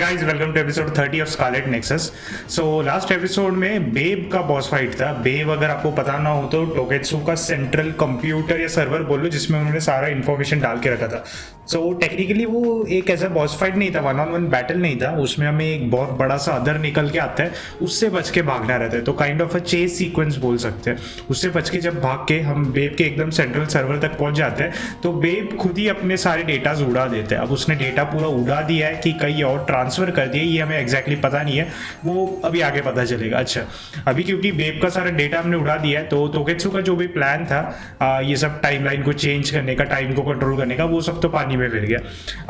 Hey guys, welcome to episode 30 of Scarlet Nexus. So last episode में babe का boss fight था. Babe अगर आपको पता ना हो तो टोकेत्सु का सेंट्रल कंप्यूटर या सर्वर बोलो जिसमें उन्होंने सारा इन्फॉर्मेशन डाल के रखा था. सो टेक्निकली वो एक ऐसा बॉस फाइट नहीं था, 1-on-1 बैटल नहीं था. उसमें हमें एक बहुत बड़ा सा अदर निकल के आता है, उससे बच के भागना रहता है. तो kind of a chess sequence बोल सकते हैं. उससे बच के जब भाग के हम बेब के एकदम सेंट्रल सर्वर तक पहुंच जाते हैं तो बेब खुद ही अपने सारे डेटाज उड़ा देते हैं. अब उसने डेटा पूरा उड़ा दिया है कि कहीं और ट्रांसफर कर दिया, ये हमें एग्जैक्टली पता नहीं है, वो अभी आगे पता चलेगा. अच्छा, अभी क्योंकि बेब का सारा डेटा हमने उड़ा दिया है तो टोकेत्सु का जो भी प्लान था ये सब टाइमलाइन को चेंज करने का, टाइम को कंट्रोल करने का, वो सब तो पानी में फिर गया.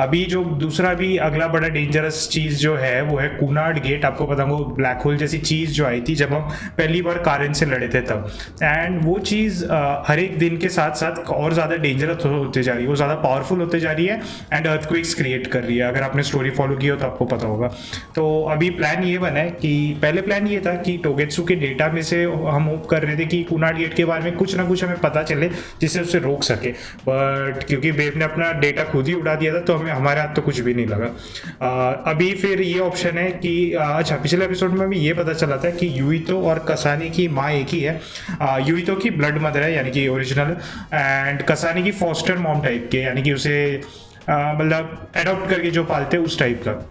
अभी जो दूसरा भी अगला बड़ा डेंजरस चीज जो है वो है कूनार्ड गेट. आपको पता हो ब्लैक होल जैसी चीज जो आई थी जब हम पहली बार कारेन से लड़े थे तब. एंड वो चीज हर एक दिन के साथ साथ और ज्यादा डेंजरस होते जा रही है, वो ज्यादा पावरफुल होते जा रही है एंड अर्थक्वेक्स क्रिएट कर रही है. अगर आपने स्टोरी फॉलो की हो तो आपको पता होगा. तो अभी प्लान ये बना है कि पहले प्लान ये था कि टोकेत्सु के डेटा में से हम होप कर रहे थे कि कूनार्ड गेट के बारे में कुछ ना कुछ हमें पता चले जिससे उसे रोक सके. बट क्योंकि बेब ने अपना डेटा खुद ही उड़ा दिया था तो हमें हमारे हाथ तो कुछ भी नहीं लगा. अभी फिर ये ऑप्शन है कि अच्छा, पिछले एपिसोड में भी ये पता चला था कि यूइतो और कसाने की माँ एक ही है. यूइतो की ब्लड मदर है यानी कि ओरिजिनल, एंड कसाने की फॉस्टर मॉम टाइप के, यानी कि उसे मतलब एडॉप्ट करके जो पालते हैं उस टाइप का.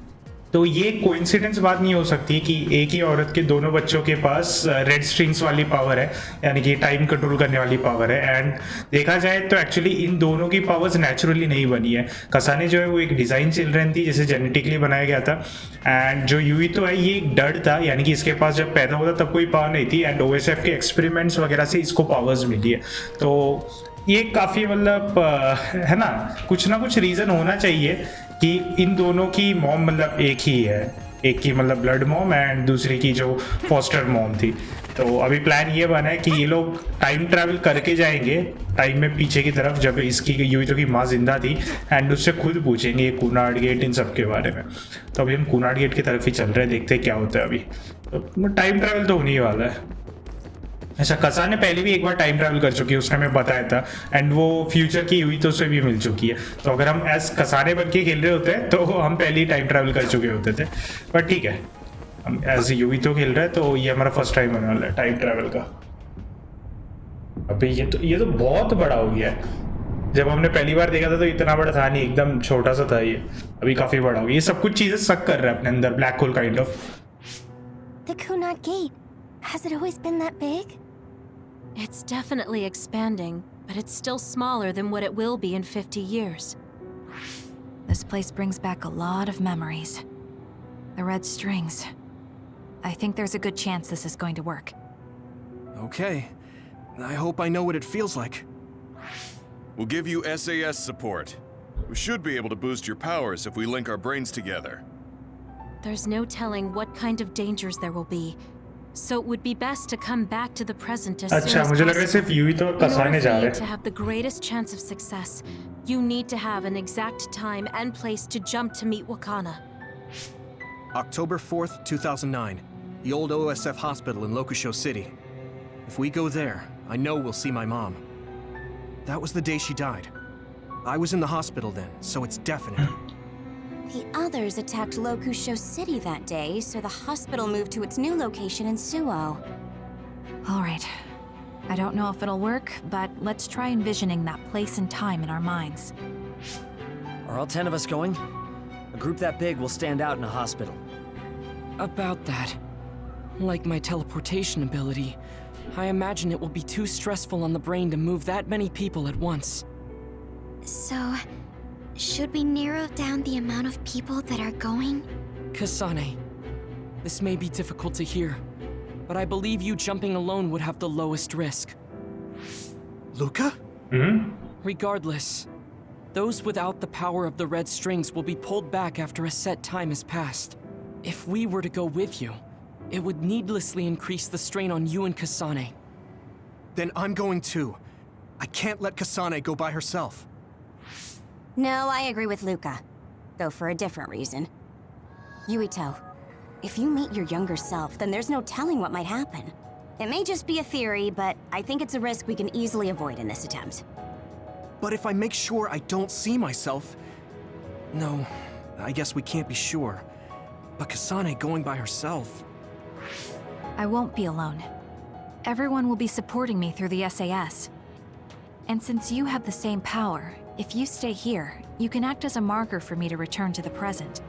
तो ये कोइंसिडेंस बात नहीं हो सकती कि एक ही औरत के दोनों बच्चों के पास रेड स्ट्रिंग्स वाली पावर है, यानी कि टाइम कंट्रोल करने वाली पावर है. एंड देखा जाए तो एक्चुअली इन दोनों की पावर्स नेचुरली नहीं बनी है. कसाने जो है वो एक डिज़ाइन चिल्ड्रन थी जिसे जेनेटिकली बनाया गया था. एंड जो यूइतो है ये एक डर था, यानी कि इसके पास जब पैदा हुआ तब कोई पावर नहीं थी एंड ओएसएफ के एक्सपेरिमेंट्स वगैरह से इसको पावर्स मिली है. तो ये काफ़ी मतलब है ना कुछ रीज़न होना चाहिए कि इन दोनों की मॉम मतलब एक ही है, एक की मतलब ब्लड मॉम एंड दूसरी की जो फॉस्टर मॉम थी. तो अभी प्लान ये बना है कि ये लोग टाइम ट्रैवल करके जाएंगे टाइम में पीछे की तरफ जब इसकी यूइतो की माँ जिंदा थी एंड उससे खुद पूछेंगे कूनार्ड गेट इन सब के बारे में. तो अभी हम कूनार्ड गेट की तरफ ही चल रहे हैं, देखते हैं क्या होता है. अभी तो टाइम ट्रैवल तो होने ही वाला है. अच्छा, कसाने पहले भी एक बार टाइम ट्रैवल कर चुकी है, उसने हमें बताया था, एंड वो फ्यूचर की यूइतो से भी मिल चुकी है. तो अगर हम एज कसाने बन के खेल रहे होते हैं तो हम पहले ही टाइम ट्रैवल कर चुके होते थे. पर ठीक है, हम एज यूइतो खेल रहे हैं तो ये हमारा फर्स्ट टाइम होने वाला है टाइम ट्रैवल का. अभी ये तो बहुत बड़ा हो गया है. जब हमने पहली बार देखा था तो इतना बड़ा था नहीं, एकदम छोटा सा था. ये अभी काफी बड़ा हो गया. ये सब कुछ चीजें सक कर रहा है अपने अंदर, black hole kind of. The Kunad Gate. Has it always been that big? It's definitely expanding, but it's still smaller than what it will be in 50 years. This place brings back a lot of memories. The red strings. I think there's a good chance this is going to work. Okay. I hope I know what it feels like. We'll give you SAS support. We should be able to boost your powers if we link our brains together. There's no telling what kind of dangers there will be. So it would be best to come back to the present as soon अच्छा, as मुझे लग रहा है possible. सिर्फ यूइतो और कसाने जा रहे हैं. To have the greatest chance of success, you need to have an exact time and place to jump to meet Wakana. October 4th, 2009. The old OSF hospital in Lokusho City. If we go there, I know we'll see my mom. That was the day she died. I was in the hospital then, so it's definite. The others attacked Lokusho City that day, so the hospital moved to its new location in Suo. All right. I don't know if it'll work, but let's try envisioning that place and time in our minds. Are all 10 of us going? A group that big will stand out in a hospital. About that. Like my teleportation ability, I imagine it will be too stressful on the brain to move that many people at once. So, should we narrow down the amount of people that are going? Kasane, this may be difficult to hear, but I believe you jumping alone would have the lowest risk. Luca? Regardless, those without the power of the red strings will be pulled back after a set time has passed. If we were to go with you, it would needlessly increase the strain on you and Kasane. Then I'm going too. I can't let Kasane go by herself. No, I agree with Luca. Though for a different reason. Yuito, if you meet your younger self, then there's no telling what might happen. It may just be a theory, but I think it's a risk we can easily avoid in this attempt. But if I make sure I don't see myself... No, I guess we can't be sure. But Kasane going by herself... I won't be alone. Everyone will be supporting me through the SAS. And since you have the same power, if you stay here, you can act as a marker for me to return to the present.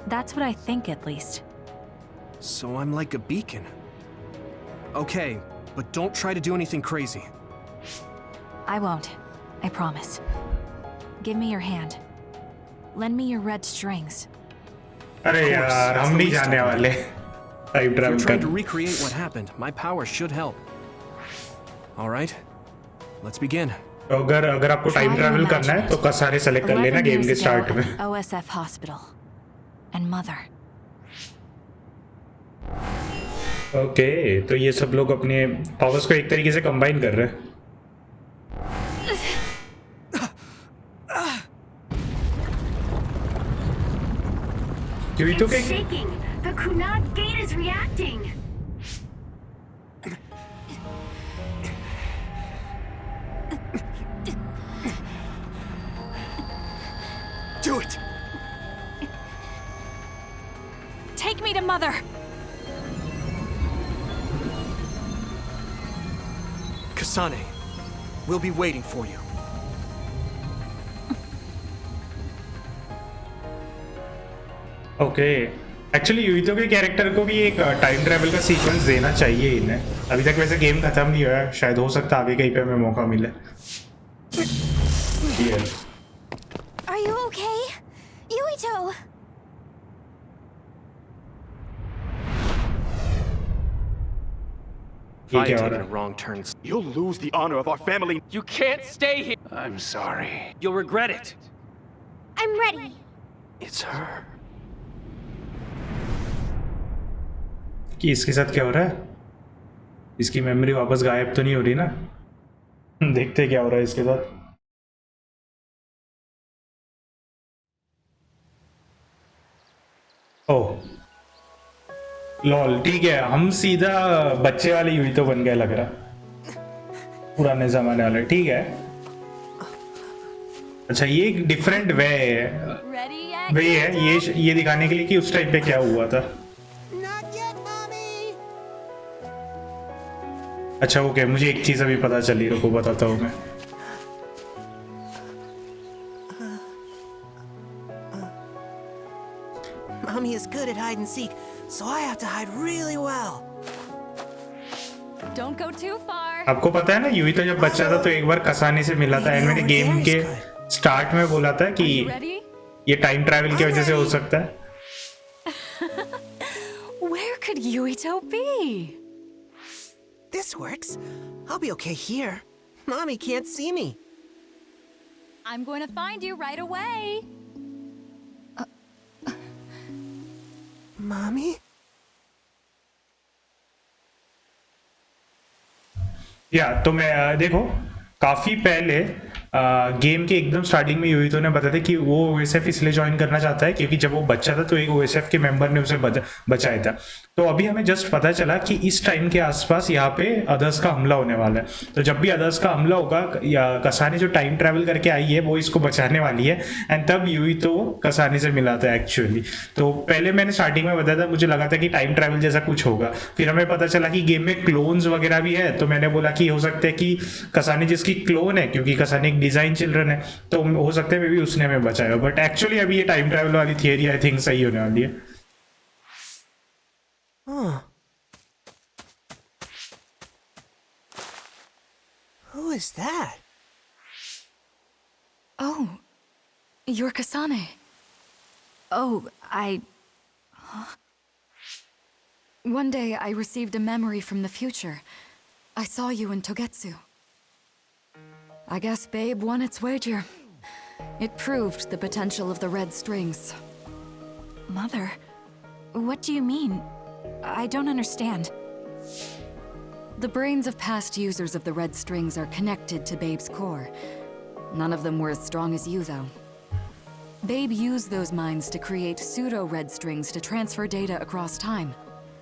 That's what I think, at least. So I'm like a beacon. Okay, but don't try to do anything crazy. I won't. I promise. Give me your hand. Lend me your red strings. अरे यार हम नहीं जाने वाले time If you're travel trying to कर recreate what happened, my power should help. All right, let's begin. अगर आपको time travel करना है तो कसाने सेलेक्ट कर लेना 11 गेम के years स्टार्ट ago में at OSF Hospital. And Mother. Okay तो ये सब लोग अपने पावर्स को एक तरीके से कंबाइन कर रहे हैं युइतो के shaking. The Kunad gate is reacting. Do it! Take me to Mother! Kasane, we'll be waiting for you. Okay actually Yuito के कैरेक्टर को भी एक टाइम ट्रैवल का सीक्वेंस देना चाहिए इन्हें अभी तक वैसे गेम खत्म नहीं हुआ है शायद हो सकता है आगे कहीं पे हमें मौका मिले Are you okay? Yuito! If I क्या had हो taken रहा a wrong turn, You'll lose the honor of our family. You can't stay here! I'm sorry. You'll regret it. I'm ready. It's her. कि इसके साथ क्या हो रहा है इसकी मेमोरी वापस गायब तो नहीं हो रही ना देखते क्या हो रहा है इसके साथ ओह लॉल ठीक है हम सीधा बच्चे वाले युइतो बन गए लग रहा पुराने जमाने वाले ठीक है अच्छा ये एक डिफरेंट वे है वे है ये दिखाने के लिए कि उस टाइम पे क्या हुआ था अच्छा ओके मुझे एक चीज अभी पता चली रुको बताता हूँ मैं Mommy is good at hide and seek, so I have to hide really well. Don't go too far. आपको पता है ना युइतो जब बच्चा था तो एक बार कसाने से मिला था एंड मैंने गेम के स्टार्ट में बोला था कि ये टाइम ट्रैवल की वजह से हो सकता है Where could Yuito be? This works. I'll be okay here. Mommy can't see me. I'm going to find you right away. Mommy? या तो मैं देखो काफी पहले गेम के एकदम स्टार्टिंग में युइतो ने बताया था कि वो ओएसएफ इसलिए ज्वाइन करना चाहता है क्योंकि जब वो बच्चा था तो एक ओएसएफ के मेंबर ने उसे बचाया था तो अभी हमें जस्ट पता चला कि इस टाइम के आसपास यहाँ पे अदर्स का हमला होने वाला है तो जब भी अदर्स का हमला होगा या कसाने जो टाइम ट्रैवल करके आई है वो इसको बचाने वाली है एंड तब युइतो कसाने से मिला था एक्चुअली तो पहले मैंने स्टार्टिंग में बताया था मुझे लगा था कि टाइम ट्रैवल जैसा कुछ होगा फिर हमें पता चला कि गेम में क्लोन्स वगैरह भी है तो मैंने बोला कि हो सकता है कि कसाने जिसकी क्लोन है क्योंकि कसाने एक डिजाइन चिल्ड्रन है तो हो सकता है मे भी उसने हमें बचाया बट एक्चुअली अभी ये टाइम ट्रैवल वाली थियरी आई थिंक सही होने वाली है Who is that? Oh, you're Kasane. Oh, Huh? One day I received a memory from the future. I saw you in Togetsu. I guess Babe won its wager. It proved the potential of the red strings. Mother, what do you mean? I don't understand. The brains of past users of the red strings are connected to Babe's core. None of them were as strong as you, though. Babe used those minds to create pseudo-red strings to transfer data across time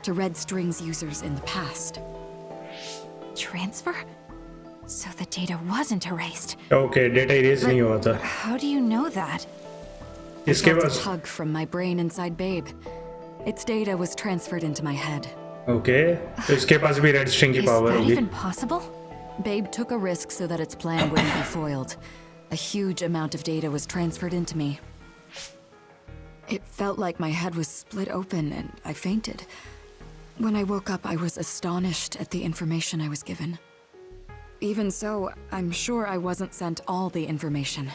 to red strings users in the past. Transfer? So the data wasn't erased. Okay, data erase नहीं हुआ था. How do you know that? I felt a tug from my brain inside Babe. Its data was transferred into my head. Okay, तो इसके पास भी red string की Is power that होगी. even possible? Babe took a risk so that its plan wouldn't be foiled. A huge amount of data was transferred into me. It felt like my head was split open and I fainted. When I woke up, I was astonished at the information I was given. Even so, I'm sure I wasn't sent all the information.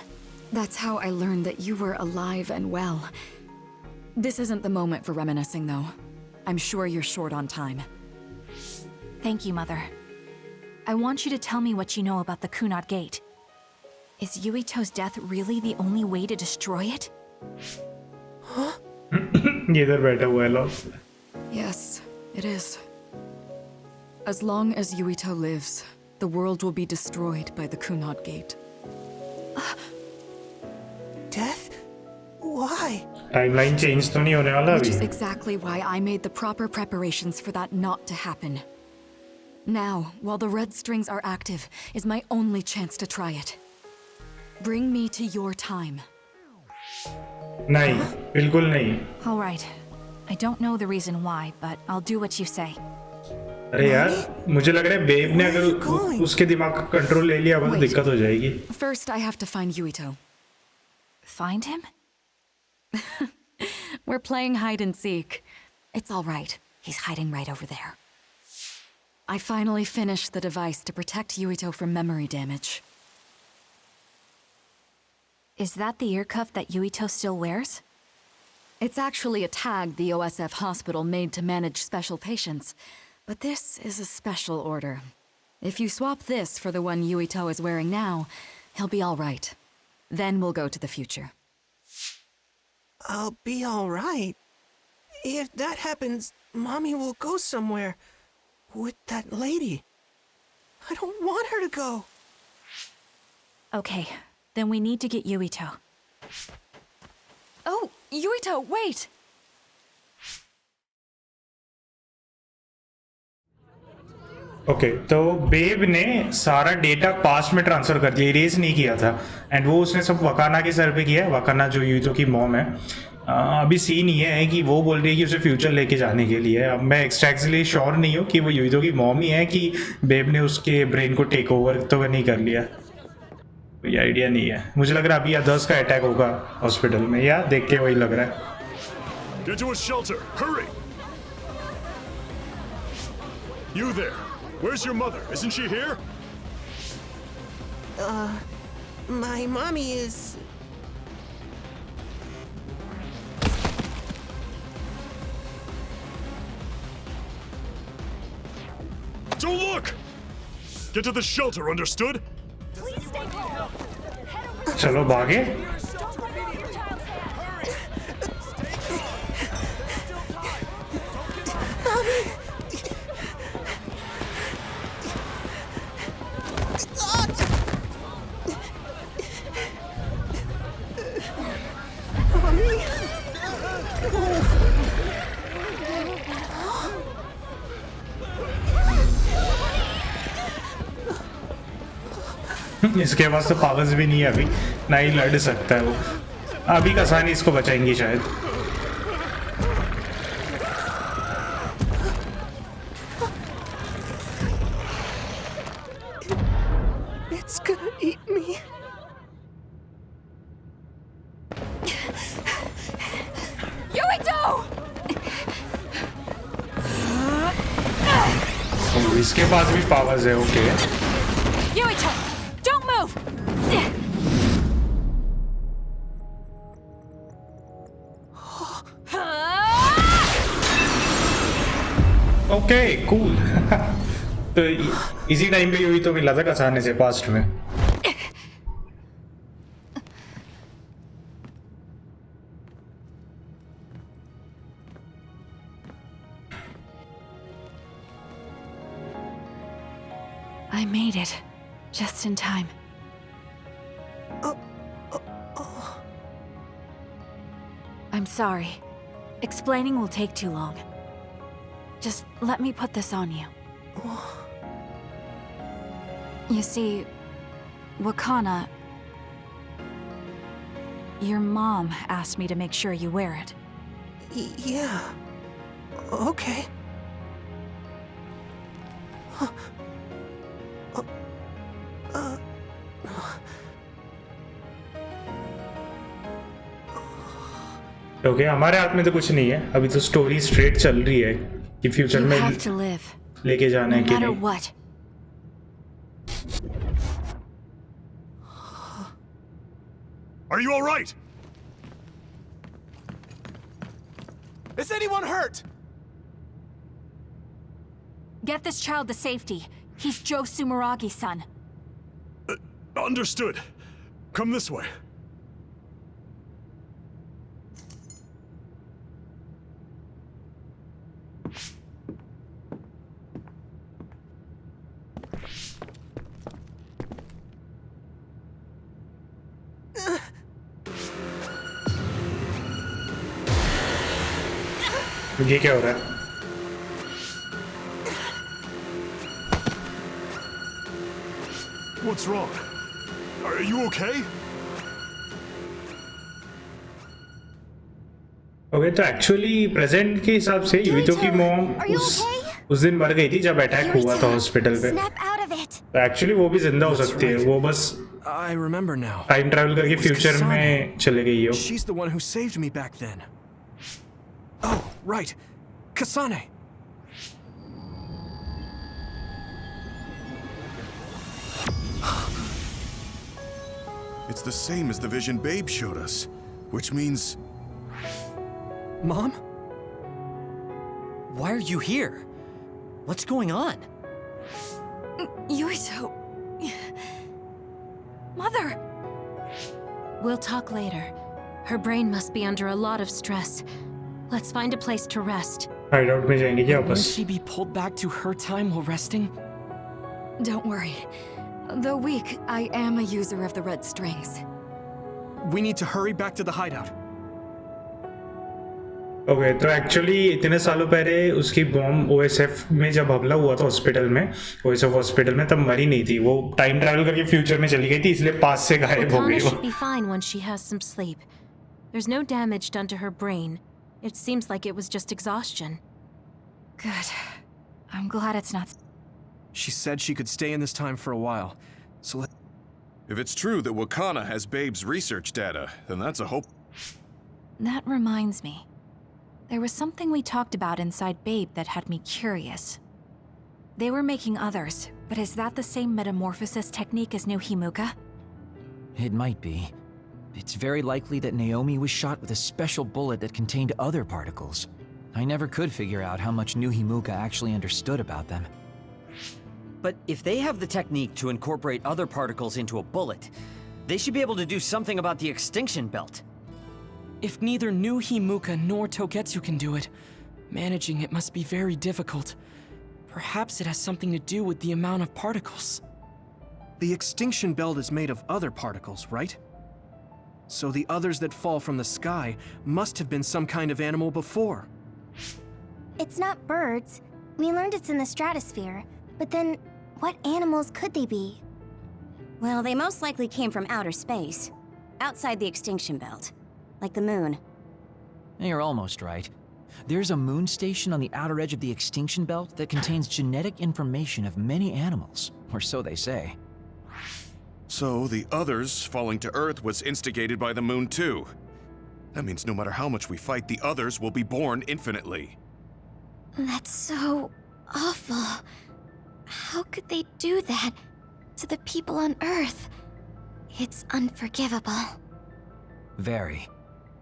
That's how I learned that you were alive and well. This isn't the moment for reminiscing, though. I'm sure you're short on time. Thank you, Mother. I want you to tell me what you know about the Kunad Gate. Is Yuito's death really the only way to destroy it? ये इधर बैठा हुआ है लोग. Yes, it is. As long as Yuito lives, the world will be destroyed by the Kunad Gate. Death? Why? Timeline change तो नहीं होने वाला Which is अभी. exactly why I made the proper preparations for that not to happen. Now, while the red strings are active, is my only chance to try it. Bring me to your time. नहीं, बिल्कुल नहीं. All right. I don't know the reason why, but I'll do what you say. अरे यार, मुझे लग रहा है babe ने अगर उसके दिमाग का कंट्रोल ले लिया तो दिक्कत हो जाएगी. First, I have to find Yuito. Find him? We're playing hide and seek. It's all right. He's hiding right over there. I finally finished the device to protect Yuito from memory damage. Is that the ear cuff that Yuito still wears? It's actually a tag the OSF hospital made to manage special patients. But this is a special order. If you swap this for the one Yuito is wearing now, he'll be all right. Then we'll go to the future. I'll be alright. If that happens, Mommy will go somewhere. With that lady. I don't want her to go. Okay, then we need to get Yuito. Oh, Yuito, wait! Okay तो babe ने सारा data past में transfer कर दिया, erase नहीं किया था. And वो उसने सब वकाना के सर पे किया. वकाना जो यूतो की मॉम है. अभी सीन ये है कि वो बोल रही है कि उसे फ्यूचर लेके जाने के लिए. अब मैं एक्सट्रैक्टली श्योर नहीं हूँ कि वो यूतो की मॉम ही है कि बेब ने उसके ब्रेन को टेक ओवर तो नहीं कर लिया. कोई आइडिया नहीं है. मुझे लग रहा है अभी अदर्स का अटैक होगा हॉस्पिटल में, या देख के वही लग रहा है. Get to a shelter, hurry! You there? Where's your mother? Isn't she here? My mommy is... Don't look! Get to the shelter, understood? चलो भागे. इसके पास तो पावर्स भी नहीं है अभी, ना ही लड़ सकता है वो. अभी कसानी इसको बचाएंगी शायद. It's gonna eat me. Yuito! इसके पास भी पावर्स है. Okay Yuito! Don't move! Okay cool. तो इसी टाइम पे यूही तो मिला था कसाने से पास्ट में. I made it. Just in time. I'm sorry. Explaining will take too long. Just let me put this on you. You see, Wakana... Your mom asked me to make sure you wear it. Yeah. Okay. Okay हमारे हाथ में तो कुछ नहीं है अभी तो story straight चल रही है कि फ्यूचर You में have to live, लेके जाना है no कि matter नहीं. what. Are you alright? Is anyone hurt? Get this child to safety. He's Joe Sumeragi's son. Understood. Come this way. ये क्या हो रहा है? What's wrong? Are you okay? Okay तो एक्चुअली प्रेजेंट के हिसाब से यूइतो की मॉम उस दिन मर गई थी जब अटैक हुआ था हॉस्पिटल पे. तो एक्चुअली वो भी जिंदा हो सकती है. वो बस I remember now. Time travel करके फ्यूचर में चले गई हो. She's the one who saved me back then. Oh, right. Kasane. It's the same as the vision Babe showed us, which means... Mom? Why are you here? What's going on? Yuito. Mother. We'll talk later. Her brain must be under a lot of stress. Let's find a place to rest. Hideout में जाएंगे क्या Won't वापस? she be pulled back to her time while resting? Don't worry. Though weak, I am a user of the red strings. We need to hurry back to the hideout. Okay तो actually इतने सालों पहले उसकी bomb OSF में जब हमला हुआ था हॉस्पिटल में, ओएसएफ हॉस्पिटल में, तब मरी नहीं थी. वो टाइम ट्रैवल करके फ्यूचर में चली गई थी इसलिए पास से गायब हो Okana गई वो. should be fine once she has some sleep. There's no damage done to her brain. It seems like it was just exhaustion. Good. I'm glad it's not. She said she could stay in this time for a while. So let... If it's true that Wakana has Babe's research data, then that's a hope. That reminds me. There was something we talked about inside Babe that had me curious. They were making others, but is that the same metamorphosis technique as new Himuka? It might be. It's very likely that Naomi was shot with a special bullet that contained other particles. I never could figure out how much new Himuka actually understood about them. But if they have the technique to incorporate other particles into a bullet, they should be able to do something about the extinction belt. If neither new Himuka nor Togetsu can do it, managing it must be very difficult. Perhaps it has something to do with the amount of particles. The extinction belt is made of other particles, right? So the others that fall from the sky must have been some kind of animal before. It's not birds. We learned it's in the stratosphere. But then, what animals could they be? Well, they most likely came from outer space. Outside the extinction belt. Like the moon. You're almost right. There's a moon station on the outer edge of the extinction belt that contains genetic information of many animals, or so they say. So the others falling to Earth was instigated by the moon too. That means no matter how much we fight, the others will be born infinitely. That's so awful. How could they do that to the people on Earth? It's unforgivable. Very.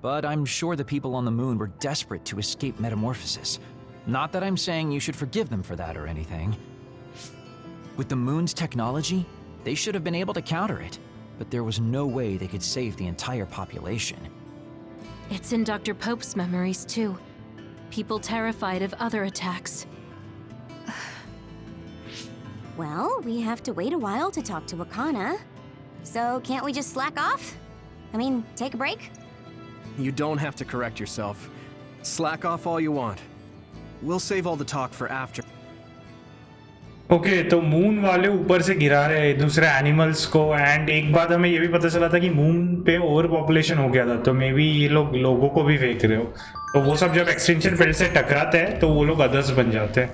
But I'm sure the people on the moon were desperate to escape metamorphosis. Not that I'm saying you should forgive them for that or anything. With the moon's technology, they should have been able to counter it, but there was no way they could save the entire population. It's in Dr. Pope's memories, too. People terrified of other attacks. Well, we have to wait a while to talk to Wakana. So can't we just slack off? I mean, take a break? You don't have to correct yourself. Slack off all you want. We'll save all the talk for after. Okay तो moon वाले ऊपर से गिरा रहे हैं दूसरे animals को, and एक बात हमें ये भी पता चला था कि मून पे ओवर पॉपुलेशन हो गया था, तो मे बी ये लोग लोगों को भी फेंक रहे हो, तो वो सब जब एक्सटेंशन फील्ड से टकराते हैं तो वो लोग अदर्स बन जाते हैं।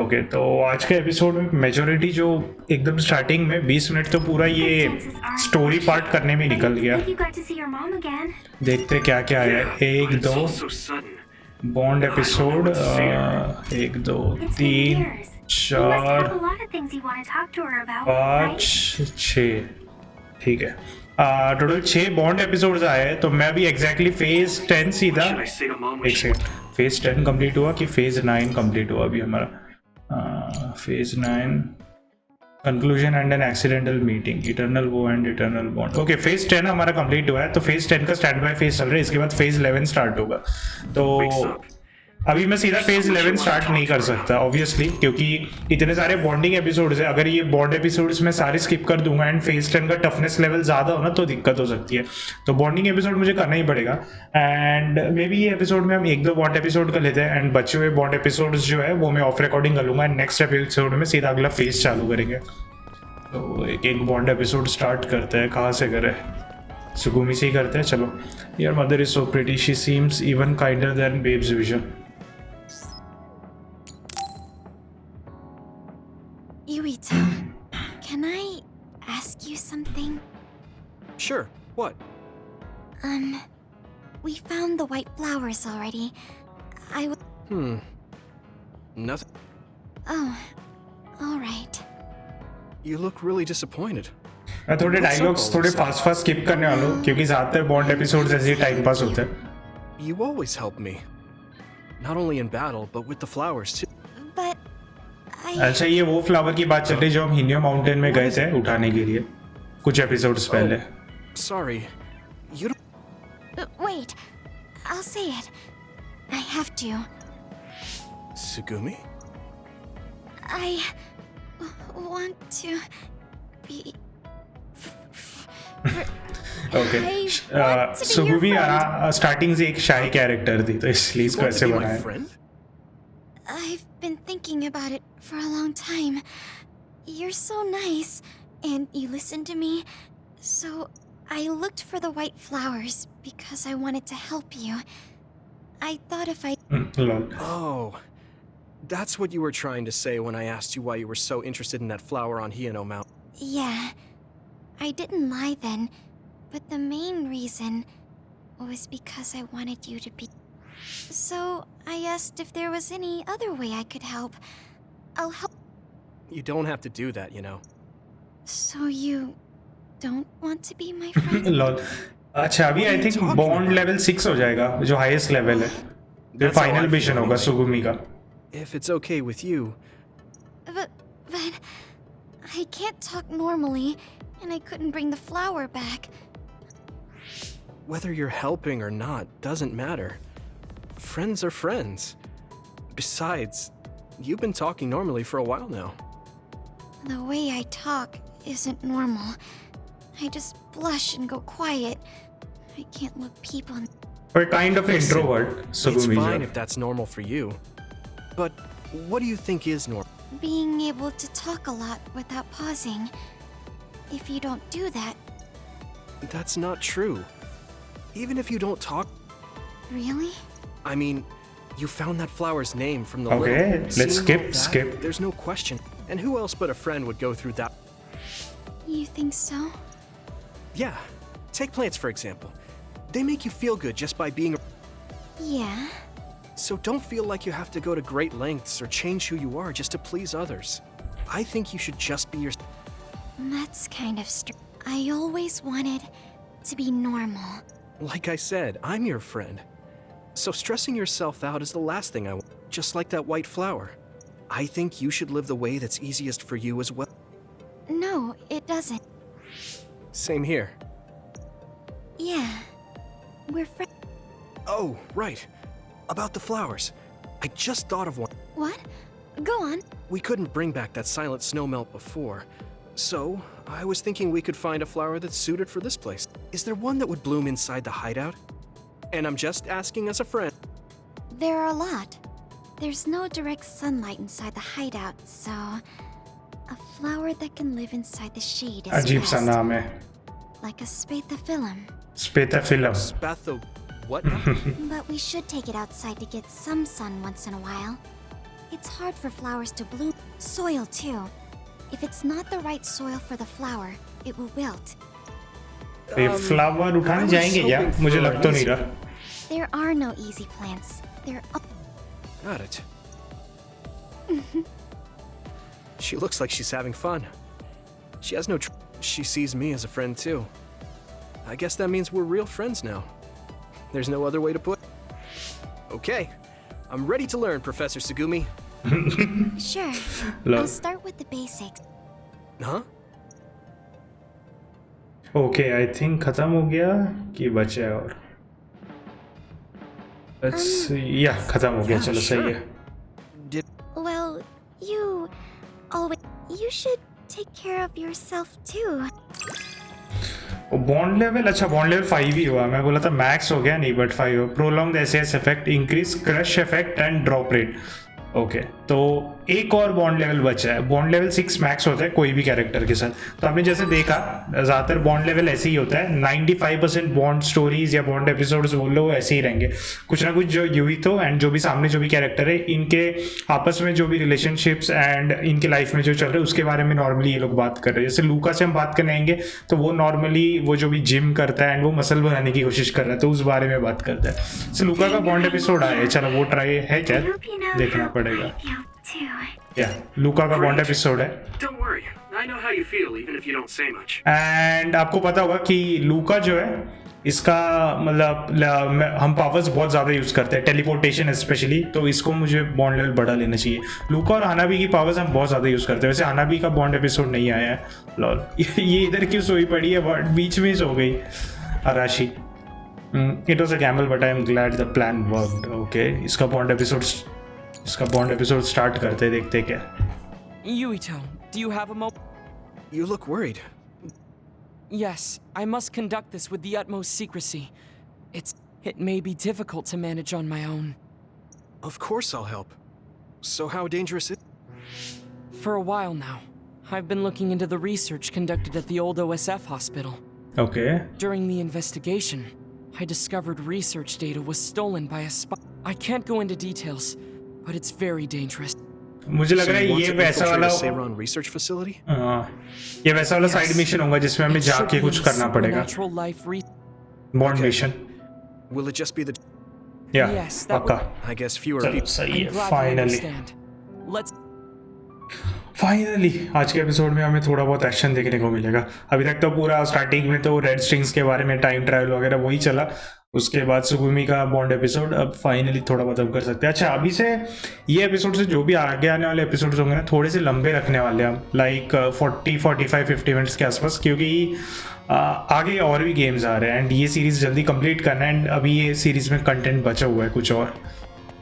ओके तो आज के एपिसोड में मेजोरिटी जो एकदम स्टार्टिंग में 20 मिनट तो पूरा ये स्टोरी पार्ट करने में निकल गया। देखते क्या क्या है। 1 2 बॉन्ड एपिसोड, 1 2 3 4 5 6, ठीक है। टोटल 6 बॉन्ड एपिसोड्स आए हैं, तो मैं अभी एग्जैक्टली फेज 10 सीधा, एक सेकंड, फेज 10 कंप्लीट हुआ कि फेज 9 कंप्लीट हुआ अभी हमारा? Phase 9 conclusion and an accidental meeting, eternal वो and eternal bond. Okay phase 10 हमारा कंप्लीट हुआ है, तो फेज 10 का स्टैंड बाय फेज चल रहा है, इसके बाद फेज 11 स्टार्ट होगा। तो अभी मैं सीधा फेज 11 स्टार्ट नहीं कर सकता ऑब्वियसली, क्योंकि इतने सारे बॉन्डिंग एपिसोड्स है। अगर ये बॉन्ड एपिसोड्स में सारे स्किप कर दूंगा एंड फेज 10 का टफनेस लेवल ज़्यादा हो ना तो दिक्कत हो सकती है, तो बॉन्डिंग एपिसोड मुझे करना ही पड़ेगा। एंड मे बी ये एपिसोड में हम 1-2 बॉन्ड एपिसोड कर लेते हैं, एंड बचे हुए बॉन्ड एपिसोड्स जो है वो मैं ऑफ रिकॉर्डिंग कर लूँगा, एंड नेक्स्ट एपिसोड में सीधा अगला फेज चालू करेंगे। तो एक बॉन्ड एपिसोड स्टार्ट करते हैं, कहाँ से करें? सुगुमी से ही करते हैं, चलो। यार mother is so pretty, she seems even kinder than babe's vision. Yuito, can I ask you something? Sure, what? We found the white flowers already. Nothing. Oh, alright. You look really disappointed. मैं थोड़े dialogues थोड़े fast skip करने वाला हूँ, क्योंकि ज़्यादातर bond episodes ऐसे ही time pass होते हैं। You always help me. Not only in battle, but with the flowers too. But अच्छा ये वो फ्लावर की बात चल रही जो हम हिनियो माउंटेन में गए थे उठाने के लिए कुछ एपिसोड्स पहले। Sorry, you don't. Wait, I'll say it. I have to. Sugumi? I want to be. Okay Tsugumi starting से एक शाही कैरेक्टर थी, तो इसलिए इसको ऐसे बनाया। I've been thinking about it for a long time. You're so nice, and you listened to me, so I looked for the white flowers because I wanted to help you. I thought if I... Oh, that's what you were trying to say when I asked you why you were so interested in that flower on Hieno Mountain. Yeah, I didn't lie then, but the main reason was because I wanted you to be... So, I asked if there was any other way I could help. I'll help. You don't have to do that, you know. So you don't want to be my friend? Lol. अच्छा अभी I think bond level 6 हो जाएगा, जो highest level है, जो final mission होगा सुगुमी का। If it's okay with you. But I can't talk normally, and I couldn't bring the flower back. Whether you're helping or not doesn't matter. Friends are friends. Besides, you've been talking normally for a while now. The way I talk isn't normal. I just blush and go quiet. I can't look people in... We're kind of introvert, Sugumi. It's fine if that's normal for you. But what do you think is normal? Being able to talk a lot without pausing. If you don't do that... That's not true. Even if you don't talk... Really? I mean, you found that flower's name from the Okay, little... let's skip. There's no question. And who else but a friend would go through that? You think so? Yeah. Take plants, for example. They make you feel good just by being... Yeah. So don't feel like you have to go to great lengths or change who you are just to please others. I think you should just be your... That's kind of I always wanted to be normal. Like I said, I'm your friend. So stressing yourself out is the last thing I want. Just like that white flower. I think you should live the way that's easiest for you as well. No, it doesn't. Same here. Yeah. We're friends. Oh, right. About the flowers. I just thought of one. What? Go on. We couldn't bring back that silent snowmelt before. So, I was thinking we could find a flower that's suited for this place. Is there one that would bloom inside the hideout? And I'm just asking as a friend. There are a lot. There's no direct sunlight inside the hideout, so... A flower that can live inside the shade is अजीब सा best. नाम है. Like a spathiphyllum. Spathiphyllum. Spatho... what? But we should take it outside to get some sun once in a while. It's hard for flowers to bloom. Soil too. If it's not the right soil for the flower, it will wilt. ये flower उठाने जाएंगे क्या? मुझे लग तो नहीं रहा. There are no easy plants. Got it. She looks like she's having fun. She has no she sees me as a friend too. I guess that means we're real friends now. There's no other way to put it. Okay. I'm ready to learn, Professor Sugumi. Sure. I'll start with the basics. Huh? Okay, I think खत्म हो गया कि बचा है और. Let's see. Yeah, खत्म हो गया. चलो सही है. Well, you should take care of yourself too. Bond level अच्छा बॉन्ड लेवल 5 ही हुआ. मैं बोला था मैक्स हो गया नहीं बट 5 हो. Prolonged SS effect, increase crush effect and drop rate. Okay तो एक और बॉन्ड लेवल बचा है. बॉन्ड लेवल 6 मैक्स होता है कोई भी कैरेक्टर के साथ. तो आपने जैसे देखा ज़्यादातर बॉन्ड लेवल ऐसे ही होता है. 95% बॉन्ड स्टोरीज या बॉन्ड एपिसोड्स बोल लो ऐसे ही रहेंगे. कुछ ना कुछ जो यूइतो एंड जो भी सामने जो भी कैरेक्टर है इनके आपस में जो भी रिलेशनशिप्स एंड इनके लाइफ में जो चल रहा है उसके बारे में नॉर्मली ये लोग बात कर रहे हैं. जैसे लूका से हम बात करने आएंगे तो वो नॉर्मली वो जो भी जिम करता है एंड वो मसल बनाने की कोशिश कर रहा है तो उस बारे में बात करता है. सो लूका का बॉन्ड एपिसोड आया है. चलो वो ट्राई है क्या देखना पड़ेगा. लूका का बॉन्ड एपिसोड है. एंड आपको पता होगा कि लूका जो है इसका मतलब हम पावर्स बहुत ज़्यादा यूज़ करते हैं टेलीपोर्टेशन स्पेशली. तो इसको मुझे बॉन्ड लेवल बढ़ा लेना चाहिए. लूका और हनाबी की पावर्स हम बहुत ज़्यादा यूज़ करते हैं. वैसे हनाबी का बॉन्ड एपिसोड नहीं आया है. लॉल ये इधर क्यों सोई पड़ी है बीच में सो गई Arashi. It was a gamble but I am glad the plan worked. Okay इसका बॉन्ड एपिसोड स्टार्ट करते देखते क्या. Yuito, do you have a moment? You look worried. Yes, I must conduct this with the utmost secrecy. It may be difficult to manage on my own. Of course I'll help. So how dangerous is it? For a while now, I've been looking into the research conducted at the old OSF hospital. Okay. During the investigation, I discovered research data was stolen by a spy. I can't go into details, but it's very dangerous. मुझे लग रहा है ये वैसा वाला research facility? ये वैसा वाला साइड मिशन होगा जिसमें हमें जाके कुछ करना पड़ेगा. Bond mission. Will it just be the? Yeah. पक्का. I guess fewer people. सही है. फाइनली आज के एपिसोड में हमें थोड़ा बहुत एक्शन देखने को मिलेगा. अभी तक तो पूरा स्टार्टिंग में तो रेड स्ट्रिंग्स के बारे में टाइम ट्रैवल वगैरह वही चला. उसके बाद सुगुमी का बॉन्ड एपिसोड. अब फाइनली थोड़ा बहुत हम कर सकते हैं. अच्छा अभी से ये एपिसोड से जो भी आगे आने वाले एपिसोड्स होंगे ना थोड़े से लंबे रखने वाले हम. लाइक 40, 45, 50 मिनट्स के आसपास. क्योंकि आगे और भी गेम्स आ रहे हैं एंड ये सीरीज़ जल्दी कंप्लीट करना है. एंड अभी ये सीरीज़ में कंटेंट बचा हुआ है कुछ और.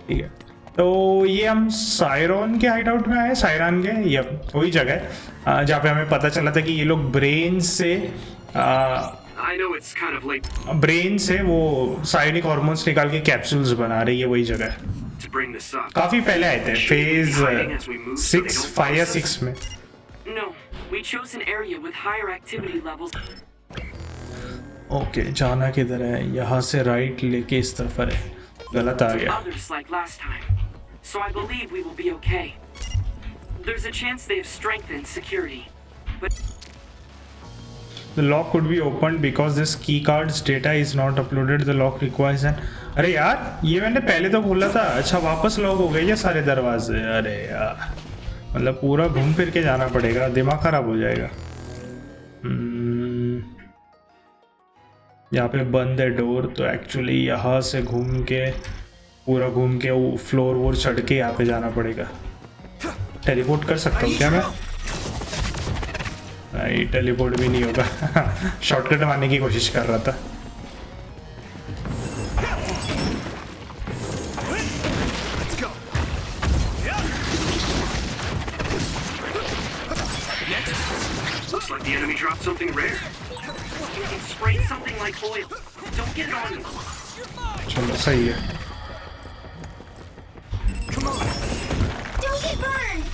ठीक है तो ये हम सायरन के हाइड आउट में आए. सायरन के ये वही जगह है जहाँ पे हमें पता चला था कि ये लोग ब्रेन से वो साइनिक हार्मोन्स निकाल के कैप्सूल्स बना रही है. वही जगह है. काफी पहले आए थे फेज 5 या 6 में. ओके जाना किधर है. यहाँ से राइट लेके इस तरफ है. गलत आ गया. So I believe we will be okay. There's a chance they have strengthened security, but the lock could be opened because this key card's data is not uploaded. The lock requires an. अरे यार ये मैंने पहले तो खोला था. अच्छा वापस लॉक हो गए ये सारे दरवाजे. अरे यार मतलब पूरा घूम फिर के जाना पड़ेगा. दिमाग खराब हो जाएगा. यहाँ पे बंद है डोर. तो एक्चुअली यहाँ से पूरा घूम के वो फ्लोर वोर चढ़ के यहाँ पे जाना पड़ेगा. टेलीपोर्ट कर सकता हूँ क्या मैं? नहीं टेलीपोर्ट भी नहीं होगा. शॉर्टकट मारने की कोशिश कर रहा था. looks like the enemy dropped something rare. It sprayed something like oil. Don't get it on you. चलो सही है. Don't get burned!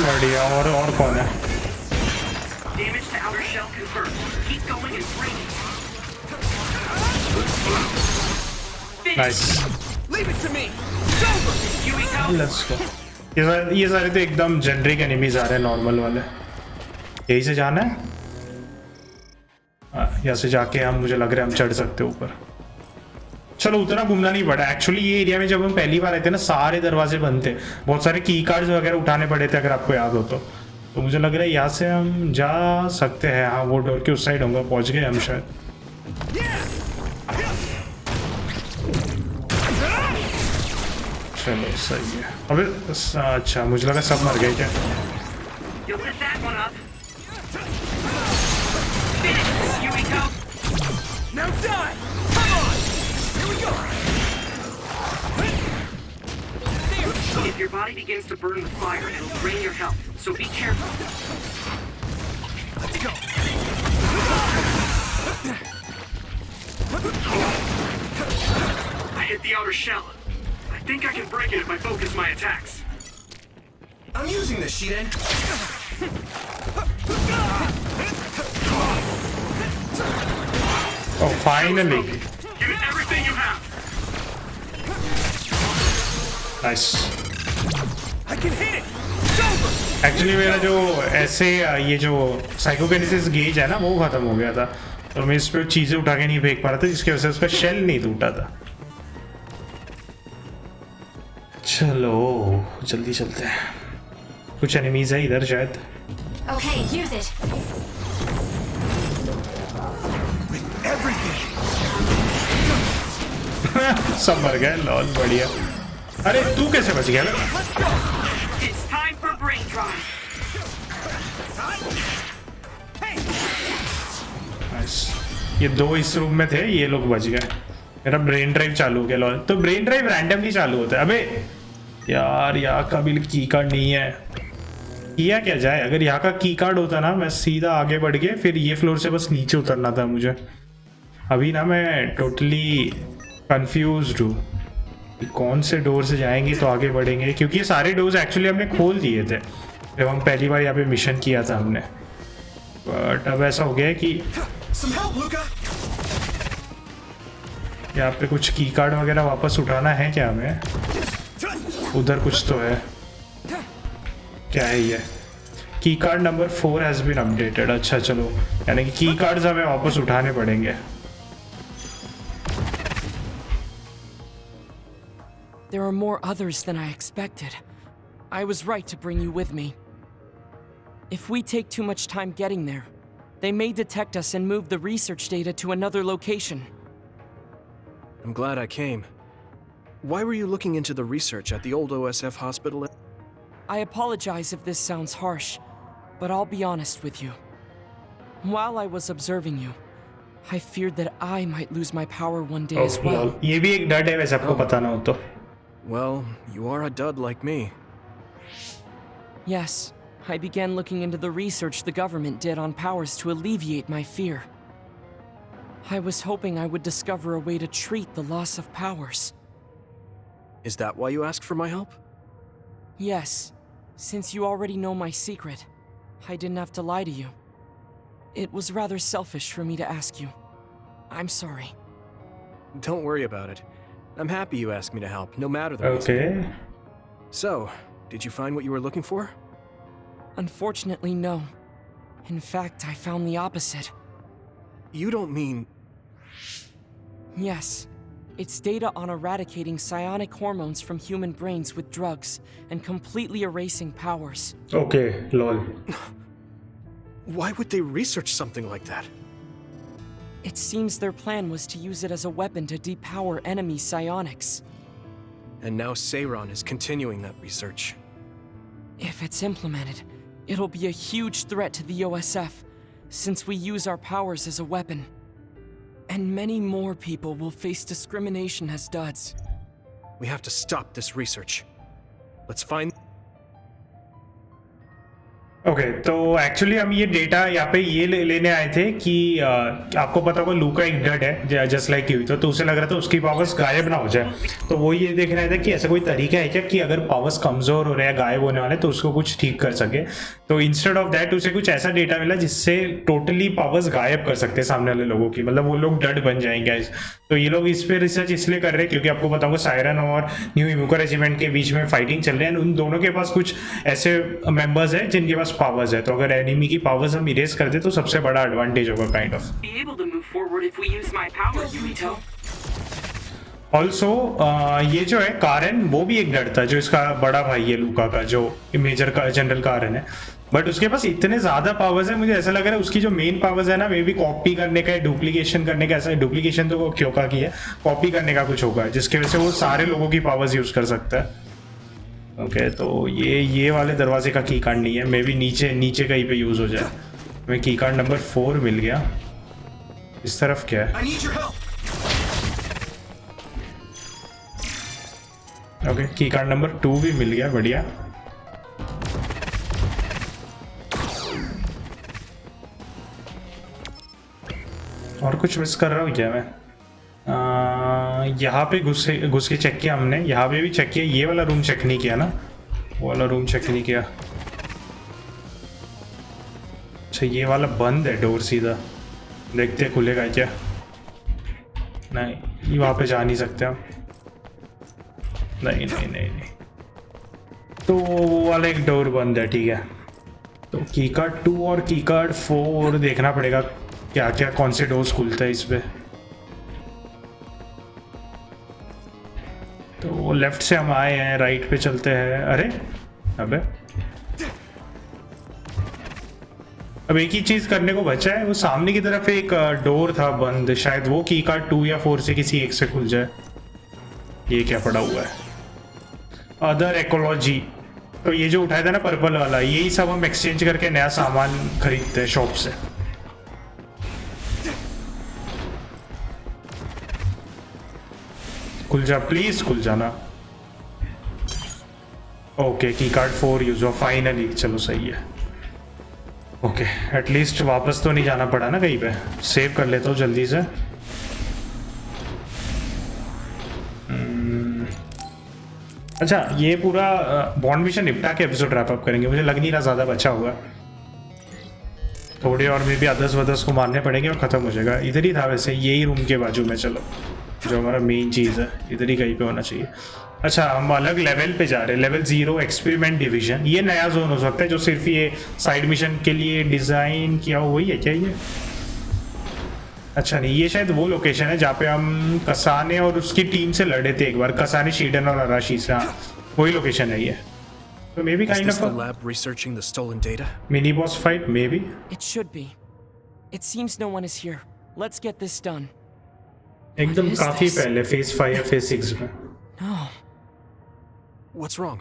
बढ़िया। और कौन है? Damage to outer shell confirmed. Keep going and break it. Nice. Leave it to me. Let's go. ये सारे तो एकदम जेनरिक एनिमीज आ रहे हैं, नॉर्मल वाले। यही से जाना है? यहाँ से जाके हम, मुझे लग रहा है हम चढ़ सकते हैं ऊपर। चलो उतना घूमना नहीं पड़ा। एक्चुअली ये एरिया में जब हम पहली बार आए थे ना, सारे दरवाजे बंद थे, बहुत सारे की कार्ड्स वगैरह उठाने पड़े थे, अगर आपको याद हो तो मुझे लग रहा है यहाँ से हम जा सकते हैं। हाँ, वो डोर के उस साइड होंगे, पहुँच गए हम शायद। चलो सही है। अबे अच्छा, मुझे लगा सब मर गए क्या? You'll hit that one up. Finish, Yuito. Now die. Come on. Here we go. If your body begins to burn with fire, it'll drain your health, so be careful. Let's go. I hit the outer shell. I think I can break it if I focus my attacks. I'm using this, Shiden. Oh, finally. Give it everything you have. Nice. I can hit it. It's over. Actually मेरा जो ऐसे ये जो साइकोकिनेसिस gauge है ना, वो खत्म हो गया था, तो मैं इस पे चीजें उठा के नहीं फेंक पा रहा था, जिसकी वजह से उसका शेल नहीं टूटा था। चलो जल्दी चलते हैं। कुछ एनिमीज है इधर शायद। Okay, use it. सब मर गए, लॉल बढ़िया। अरे तू कैसे बच गया? It's time for brain drive. Nice. ये दो इस रूम में थे, ये लोग बच गए। मेरा ब्रेन ड्राइव चालू हो गया। लॉल, तो ब्रेन ड्राइव रैंडमली चालू होता है। अबे यार, यहाँ का भी की कार्ड नहीं है। किया क्या जाए? अगर यहाँ का की कार्ड होता ना, मैं सीधा आगे बढ़ के फिर ये फ्लोर से बस नीचे उतरना था मुझे। अभी ना मैं टोटली कंफ्यूज्ड हूँ, कौन से डोर से जाएंगे तो आगे बढ़ेंगे, क्योंकि ये सारे डोर्स एक्चुअली हमने खोल दिए थे जब हम पहली बार यहाँ पे मिशन किया था हमने। बट अब ऐसा हो गया है कि यहाँ पे कुछ की कार्ड वगैरह वापस उठाना है क्या हमें? उधर कुछ तो है। क्या है ये? Key card number 4 has been updated. अच्छा चलो, यानी कि की कार्ड्स हमें वापस उठाने पड़ेंगे। There are more others than I expected. I was right to bring you with me. If we take too much time getting there, they may detect us and move the research data to another location. I'm glad I came. Why were you looking into the research at the old OSF hospital? I apologize if this sounds harsh, but I'll be honest with you. While I was observing you, I feared that I might lose my power one day as well. ये भी एक डर है वैसे, आपको पता ना हो तो। Well, you are a dud like me. Yes, I began looking into the research the government did on powers to alleviate my fear. I was hoping I would discover a way to treat the loss of powers. Is that why you asked for my help? Yes, since you already know my secret, I didn't have to lie to you. It was rather selfish for me to ask you. I'm sorry. Don't worry about it. I'm happy you asked me to help, no matter the reason. Okay. So, did you find what you were looking for? Unfortunately, no. In fact, I found the opposite. You don't mean... Yes. It's data on eradicating psionic hormones from human brains with drugs and completely erasing powers. Okay, lol. Why would they research something like that? It seems their plan was to use it as a weapon to depower enemy psionics. And now Seiran is continuing that research. If it's implemented, it'll be a huge threat to the OSF, since we use our powers as a weapon. And many more people will face discrimination as duds. We have to stop this research. Let's find... okay तो actually हम ये data यहाँ पे ये लेने आए थे कि आपको पता होगा लूका एक डड है जस्ट लाइक यूइटो, तो उसे लग रहा था उसकी पावर्स गायब ना हो जाए, तो वो ये देख रहा था कि ऐसा कोई तरीका है क्या कि अगर पावर्स कमजोर हो रहे हैं गायब होने वाले तो उसको कुछ ठीक कर सके। तो इंस्टेड ऑफ दैट उसे कुछ ऐसा डेटा मिला जिससे टोटली पावर्स गायब कर सकते हैं सामने वाले लोगों की, मतलब वो लोग डड बन जाएंगे। तो ये लोग इस पे रिसर्च इसलिए कर रहे हैं क्योंकि आपको पता होगा सायरन और न्यू हिमुका रेजिमेंट के बीच में फाइटिंग चल रही है, उन दोनों के पास कुछ ऐसे मेंबर्स हैं जिनके पास पावर्स है, तो अगर एनिमी की पावर्स हम इरेज कर दे तो सबसे बड़ा एडवांटेज होगा kind of. Be able to move forward if we use my power, Yuito. Also ये जो है कारण वो भी एक डर था, जो इसका बड़ा भाई है लूका का, जो मेजर का जनरल कारण है, बट उसके पास इतने ज्यादा पावर्स है, मुझे ऐसा लग रहा है उसकी जो मेन पावर्स है ना मे बी कॉपी करने का, डुप्लीकेशन करने का, ऐसा डुप्लीकेशन तो वो क्योंका की है, कॉपी करने का कुछ होगा जिसकी वजह से वो सारे लोगों की पावर्स यूज कर सकता है। ओके तो ये वाले दरवाजे का की कार्ड नहीं है, मे बी नीचे कहीं पे यूज हो जाए। हमें की कार्ड नंबर 4 मिल गया। इस तरफ क्या है? ओके की कार्ड नंबर 2 भी मिल गया, बढ़िया। और कुछ मिस कर रहा हूँ क्या मैं? यहाँ पे घुस के चेक किया हमने, यहाँ पे भी चेक किया, ये वाला रूम चेक नहीं किया ना, वो वाला रूम चेक नहीं किया। अच्छा ये वाला बंद है डोर, सीधा देखते हैं खुलेगा क्या। नहीं वहाँ पे जा नहीं सकते हम, नहीं। तो वो वाला एक डोर बंद है, ठीक है। तो की कार्ड 2 और की कार्ड 4 देखना पड़ेगा क्या क्या कौन से डोर्स खुलते हैं इस पे। तो लेफ्ट से हम आए हैं, राइट पे चलते हैं। अरे अबे अब एक ही चीज करने को बचा है, वो सामने की तरफ एक डोर था बंद, शायद वो की कार्ड 2 या 4 से किसी एक से खुल जाए। ये क्या पड़ा हुआ है? Other ecology. तो ये जो उठाया था ना पर्पल वाला, यही सब हम एक्सचेंज करके नया सामान खरीदते हैं शॉप से। खुल जा प्लीज, खुल जाना। ओके की कार्ड 4 यूज हुआ फाइनली, चलो सही है। ओके एटलीस्ट वापस तो नहीं जाना पड़ा ना कहीं पे। सेव कर लेता हूँ जल्दी से। अच्छा ये पूरा बॉन्ड मिशन निपटा के एपिसोड रैप अप करेंगे, मुझे लग नहीं रहा ज़्यादा बचा हुआ। थोड़े और में भी अदर्स को मारने पड़ेंगे और ख़त्म हो जाएगा। इधर ही था वैसे, यही रूम के बाजू में, चलो जो हमारा मेन चीज़ है इधर ही कहीं पे होना चाहिए। अच्छा हम अलग लेवल पे जा रहे हैं, लेवल 0 एक्सपेरिमेंट डिवीजन। ये नया जोन हो सकता है जो सिर्फ ये साइड मिशन के लिए डिज़ाइन किया हुआ ही है क्या ये? अच्छा नहीं, ये शायद वो लोकेशन है जहाँ पे हम कसाने और उसकी टीम से लड़े थे एक बार, कसाने शीडन और अराशी से। हाँ वही लोकेशन है ये। तो may be kind of lab researching the stolen data? Mini boss fight may be. It should be. It seems no one is here. Let's get this done. एकदम काफी पहले फेज 5 या फेज 6 में। No. What's wrong?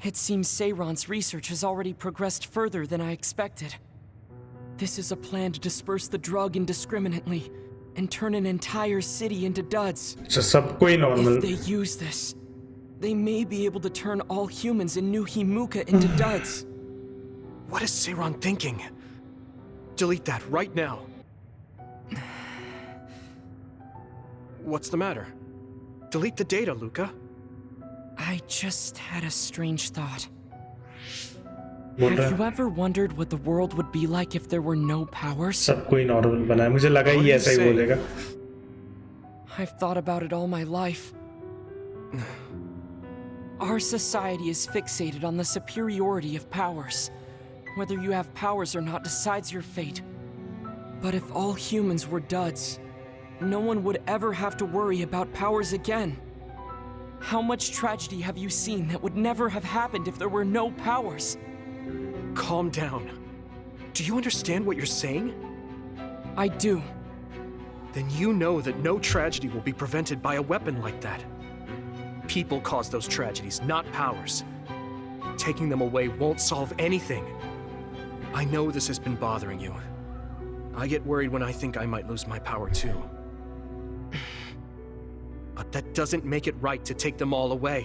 It seems Seiron's research has already progressed further than I expected. This is a plan to disperse the drug indiscriminately and turn an entire city into duds. So सबको ही normal. If they use this, they may be able to turn all humans in New Himuka into duds. What is Seiron thinking? Delete that right now. What's the matter? Delete the data, Luca. I just had a strange thought. Have you ever wondered what the world would be like if there were no powers? सबको ही normal बना है, मुझे लगा ही ऐसा ही बोलेगा। I've thought about it all my life. Our society is fixated on the superiority of powers. Whether you have powers or not decides your fate. But if all humans were duds, no one would ever have to worry about powers again. How much tragedy have you seen that would never have happened if there were no powers? Calm down. Do you understand what you're saying? I do. Then you know that no tragedy will be prevented by a weapon like that. People cause those tragedies, not powers. Taking them away won't solve anything. I know this has been bothering you. I get worried when I think I might lose my power too. But that doesn't make it right to take them all away.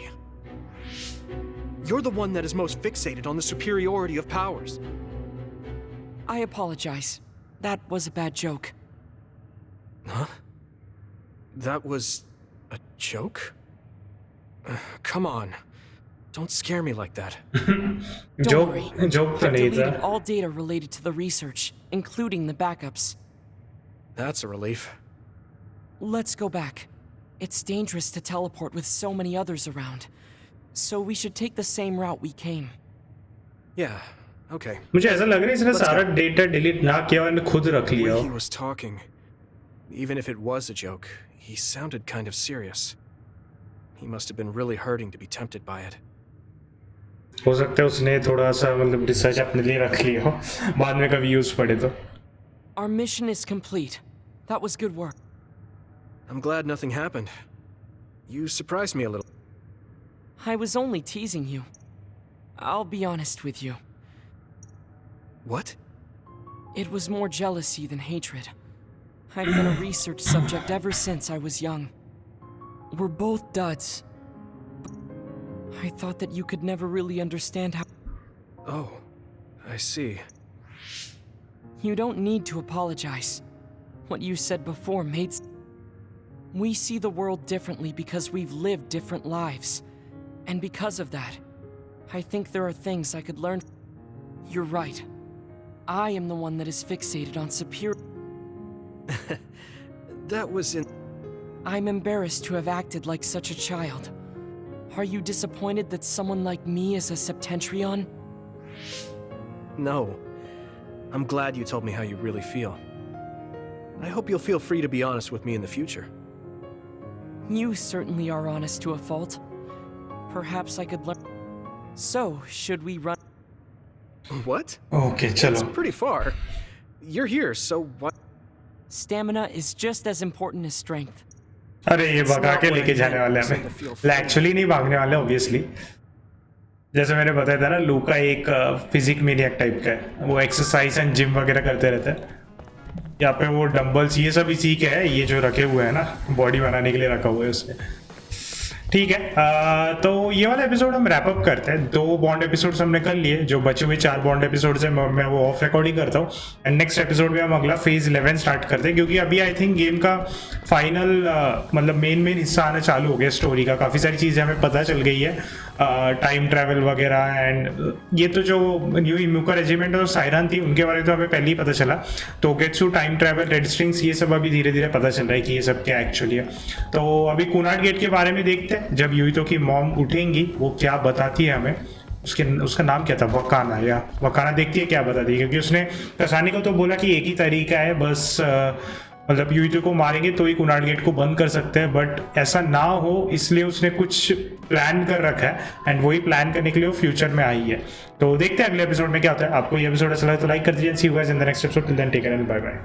You're the one that is most fixated on the superiority of powers. I apologize. That was a bad joke. Huh? That was a joke? Come on. Don't scare me like that. Don't worry. joke तो I've नहीं deleted था. all data related to the research, including the backups. That's a relief. Let's go back. It's dangerous to teleport with so many others around. So we should take the same route we came. Yeah, okay. मुझे ऐसा लग रहा है इसने Let's सारा go. Data delete ना किया और खुद रख The लिया way हो. he was talking, even if it was a joke, he sounded kind of serious. He must have been really hurting to be tempted by it. हो सकता है उसने थोड़ा सा मतलब रिसर्च अपने लिए रख लिया हो बाद में कभी यूज पड़े तो. Our mission is complete. That was good work. I'm glad nothing happened. You surprised me a little. I was only teasing you. I'll be honest with you. What? It was more jealousy than hatred. I've been a research subject ever since I was young. We're both duds. I thought that you could never really understand how... Oh, I see. You don't need to apologize. What you said before made sense. We see the world differently because we've lived different lives. And because of that, I think there are things I could learn. You're right. I am the one that is fixated on superior... That was in... I'm embarrassed to have acted like such a child. Are you disappointed that someone like me is a Septentrion? No. I'm glad you told me how you really feel. I hope you'll feel free to be honest with me in the future. You certainly are honest to a fault. Perhaps I could learn... So, should we run... What? Okay, चलो. It's pretty far. You're here, so what? Stamina is just as important as strength. अरे ये भगा के लेके जाने वाले हमें. Actually नहीं भागने वाले ऑब्वियसली. जैसे मैंने बताया था ना लूका एक फिजिक मैनियक टाइप का है. वो एक्सरसाइज एंड जिम वगैरह करते रहता है. यहाँ पे वो डंबल्स ये सब इसी के है. ये जो रखे हुए हैं ना बॉडी बनाने के लिए रखा हुआ है उसने. ठीक है तो ये वाला एपिसोड हम रैप अप करते हैं. 2 बॉन्ड एपिसोड्स हमने कर लिए. जो बचे हुए 4 बॉन्ड एपिसोड्स हैं मैं वो ऑफ रिकॉर्डिंग करता हूँ. एंड नेक्स्ट एपिसोड में हम अगला फेज 11 स्टार्ट करते हैं क्योंकि अभी आई थिंक गेम का फाइनल मतलब मेन हिस्सा आना चालू हो गया स्टोरी का. काफ़ी सारी चीज़ें हमें पता चल गई है. टाइम ट्रैवल वगैरह एंड ये तो जो न्यू हिमुका रेजिमेंट और सायरन थी उनके बारे में तो हमें पहले ही पता चला. तो गेट्सू टाइम ट्रैवल रेड स्ट्रिंग्स ये सब अभी धीरे धीरे पता चल रहा है कि ये सब क्या एक्चुअली है. तो अभी कुनाट गेट के बारे में देखते हैं. जब यूइतो की मॉम उठेंगी वो क्या बताती है हमें. उसका नाम क्या था वकाना या वकाना देखती है क्या बताती है क्योंकि उसने कसाने को तो बोला कि एक ही तरीका है बस मतलब यूइतो को मारेंगे तो ही कुनाट गेट को बंद कर सकते हैं. बट ऐसा ना हो इसलिए उसने कुछ प्लान कर रखा है एंड वही प्लान करने के लिए वो फ्यूचर में आई है. तो देखते हैं अगले एपिसोड में क्या होता है. आपको ये एपिसोड अच्छा लगा तो लाइक कर दीजिए. See you guys in the next episode. Till then take care and bye bye.